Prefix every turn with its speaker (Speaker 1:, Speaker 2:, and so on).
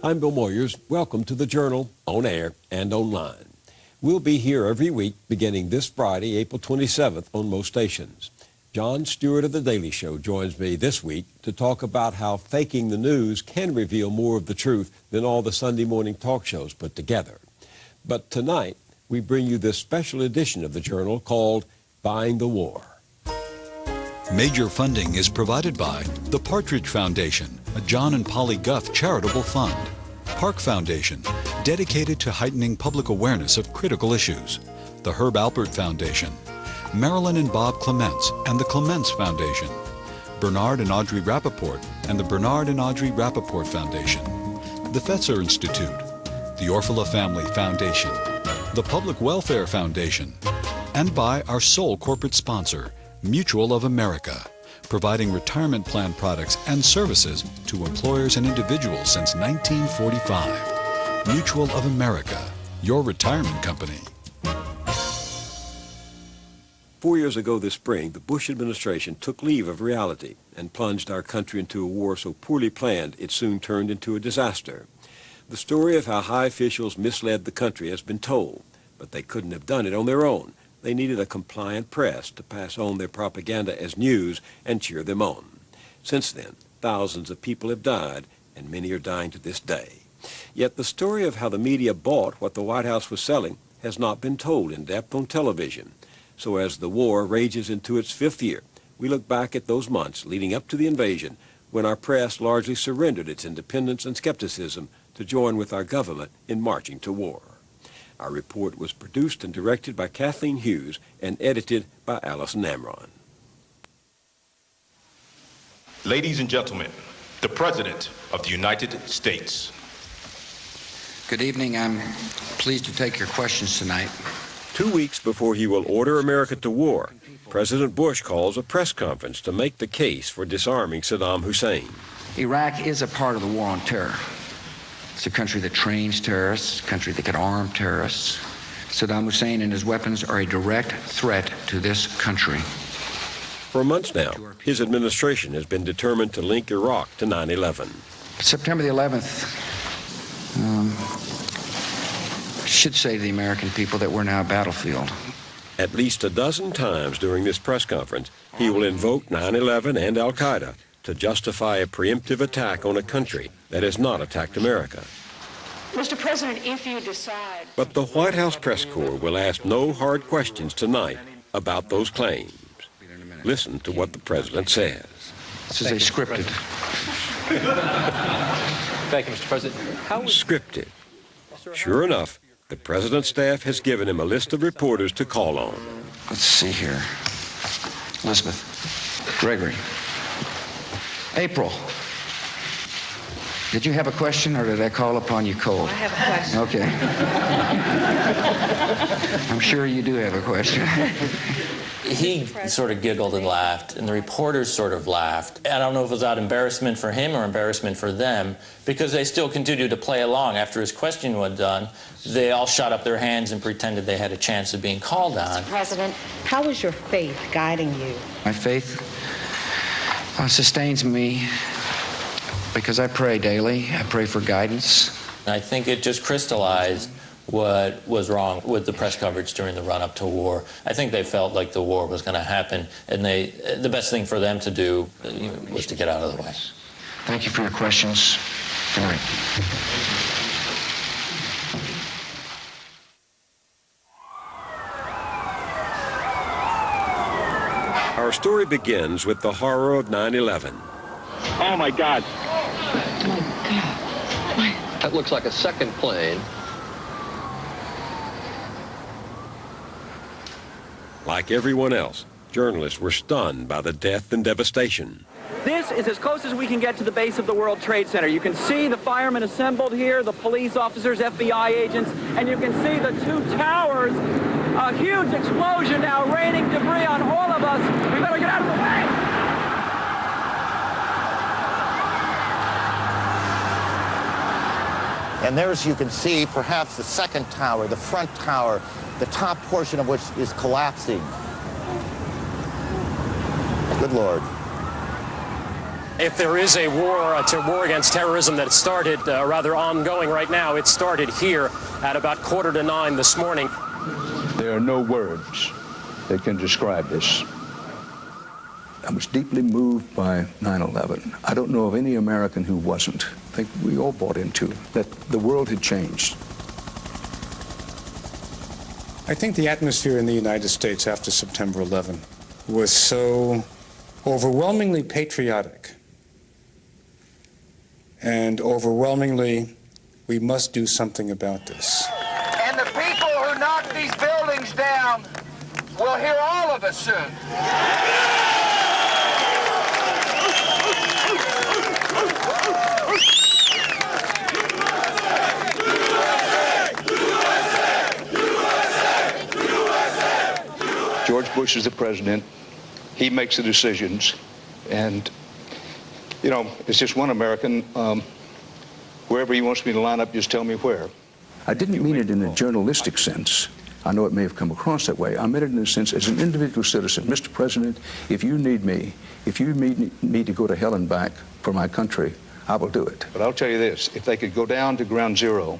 Speaker 1: I'm Bill Moyers. Welcome to the Journal, on air and online. We'll be here every week beginning this Friday, April 27th on most stations. Jon Stewart of The Daily Show joins me this week to talk about how faking the news can reveal more of the truth than all the Sunday morning talk shows put together. But tonight, we bring you this special edition of the Journal called Buying the War.
Speaker 2: Major funding is provided by the Partridge Foundation, a John and Polly Guff charitable fund. Park Foundation, dedicated to heightening public awareness of critical issues. The Herb Alpert Foundation. Marilyn and Bob Clements and the Clements Foundation. Bernard and Audrey Rappaport and the Bernard and Audrey Rappaport Foundation. The Fetzer Institute. The Orfila Family Foundation. The Public Welfare Foundation. And by our sole corporate sponsor, Mutual of America, providing retirement plan products and services to employers and individuals since 1945. Mutual of America, your retirement company.
Speaker 1: 4 years ago this spring, the Bush administration took leave of reality and plunged our country into a war so poorly planned it soon turned into a disaster. The story of how high officials misled the country has been told, but they couldn't have done it on their own. They needed a compliant press to pass on their propaganda as news and cheer them on. Since then, thousands of people have died, and many are dying to this day. Yet the story of how the media bought what the White House was selling has not been told in depth on television. So as the war rages into its fifth year, we look back at those months leading up to the invasion when our press largely surrendered its independence and skepticism to join with our government in marching to war. Our report was produced and directed by Kathleen Hughes and edited by Allison Amron.
Speaker 3: Ladies and gentlemen, the President of the United States.
Speaker 4: Good evening. I'm pleased to take your questions tonight.
Speaker 1: 2 weeks before he will order America to war, President Bush calls a press conference to make the case for disarming Saddam Hussein.
Speaker 4: Iraq is a part of the war on terror. It's a country that trains terrorists, a country that can arm terrorists. Saddam Hussein and his weapons are a direct threat to this country.
Speaker 1: For months now, his administration has been determined to link Iraq to 9/11.
Speaker 4: September the 11th should say to the American people that we're now a battlefield.
Speaker 1: At least a dozen times during this press conference, he will invoke 9/11 and Al-Qaeda to justify a preemptive attack on a country that has not attacked America.
Speaker 5: Mr. President, if you decide...
Speaker 1: But the White House press corps will ask no hard questions tonight about those claims. Listen to what the president says.
Speaker 4: This is a scripted.
Speaker 6: Thank you, Mr. President.
Speaker 1: Scripted. Sure enough, the president's staff has given him a list of reporters to call on.
Speaker 4: Let's see here. Elizabeth. Gregory. April. Did you have a question, or did I call upon you cold?
Speaker 5: I have a question.
Speaker 4: Okay. I'm sure you do have a question.
Speaker 6: He sort of giggled and laughed, and the reporters sort of laughed. I don't know if it was out embarrassment for him or embarrassment for them, because they still continued to play along. After his question was done, they all shot up their hands and pretended they had a chance of being called on.
Speaker 5: Mr. President, how is your faith guiding you?
Speaker 4: My faith sustains me because I pray daily. I pray for guidance.
Speaker 6: I think it just crystallized what was wrong with the press coverage during the run-up to war. I think they felt like the war was going to happen, and the best thing for them to do was to get out of the way.
Speaker 4: Thank you for your questions. Good night.
Speaker 1: Our story begins with the horror of 9/11.
Speaker 7: Oh, my God.
Speaker 8: That looks like a second plane.
Speaker 1: Like everyone else, journalists were stunned by the death and devastation.
Speaker 9: This is as close as we can get to the base of the World Trade Center. You can see the firemen assembled here, the police officers, FBI agents, and you can see the two towers. A huge explosion now raining debris on all of us. We better get out of the way!
Speaker 10: And there, as you can see, perhaps the second tower, the front tower, the top portion of which is collapsing. Good Lord.
Speaker 11: If there is a war against terrorism that started, rather ongoing right now, it started here at about 8:45 this morning.
Speaker 12: There are no words that can describe this. I was deeply moved by 9/11. I don't know of any American who wasn't. I think we all bought into that the world had changed.
Speaker 13: I think the atmosphere in the United States after September 11 was so overwhelmingly patriotic and overwhelmingly, we must do something about this.
Speaker 14: And the people who knock these buildings down will hear all of us soon.
Speaker 12: George Bush is the president. He makes the decisions. And, you know, it's just one American. Wherever he wants me to line up, just tell me where. I didn't mean it in a journalistic sense. I know it may have come across that way. I meant it in a sense as an individual citizen. Mr. President, if you need me, if you need me to go to hell and back for my country, I will do it. But I'll tell you this, if they could go down to ground zero